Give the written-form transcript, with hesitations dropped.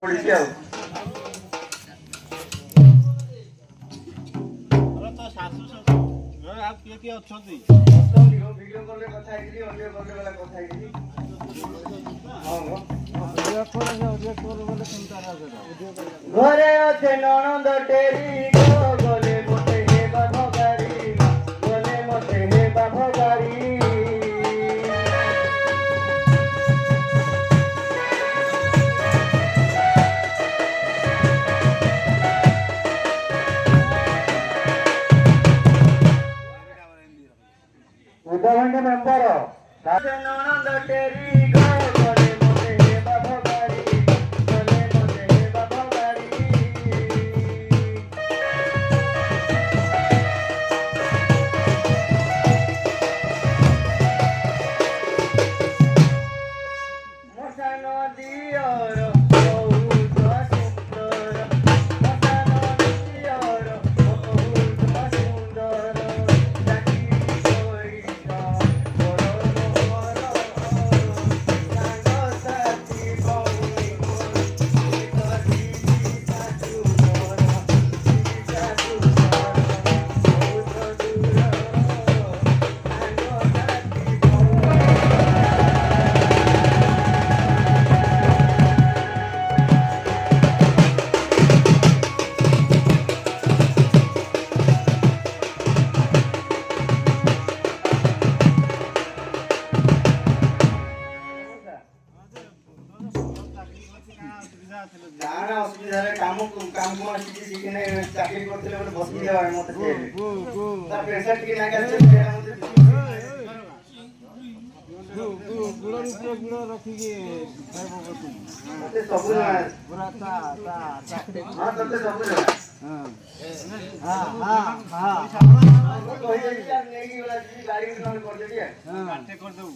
ପଡିଛି ଆଉ। ତ ଶାଶୁ ଶ୍ୱଶୁର ଆଉ କିଏ କିଏ ଅଛନ୍ତି? ଭିଡିଓ କଲରେ କଥା ହେଇଥିଲି, ଅଡିଓ କଲରେ ବେলা କଥା ହେଇଥିଲି। ଘରେ ଅଛେ ନଣନ୍ଦ ଟେରି ଗଲେ ମତେ ହେବା ଭଗାରୀ, ଗଲେ ମତେ ହେବା ଭଗାରୀ। ଉଦାହରଣ ମେମ୍ବର ନଣନ୍ଦ ଟେରି ଗଲେ ମତେ ହେବା ଭଗାରୀ, ଗଲେ ମତେ ହେବା ଭଗାରୀ। ମଶା ନଦିଅର ବହୁତ ସୁନ୍ଦର, ମଶା ନଦିଅର ବହୁତ ସୁନ୍ଦର। ଚାକିରି କରିଥା ବଡ଼ ମୋହର, ସାଙ୍ଗସାଥି ଭଉଣୀ ଶାଶୁ ଘର, ଶାଶୁ ଘର ବହୁତ ଦୂର, ସାଙ୍ଗସାଥି କାଣା ଅସୁବିଧାରେ କାମ ଶିଖିନେ ଚାକିରି କରିଥିଲେ ଗୋଟେ ବସି ଦେବା ମତେ ତା ପ୍ରେସର ଟିକେ ନା କାছে ଗୁଡ଼ ରଖିକି ମତେ ସବୁ ଜଣା। ପୁରା ହଁ ତତେ ସବୁ ଜଣା। ମୁଁ କହିଦେବି ଯେ ନେଇକି ଗଲା ଗାଡ଼ି ନହେଲେ କରିଦେବି କରିଦେବୁ।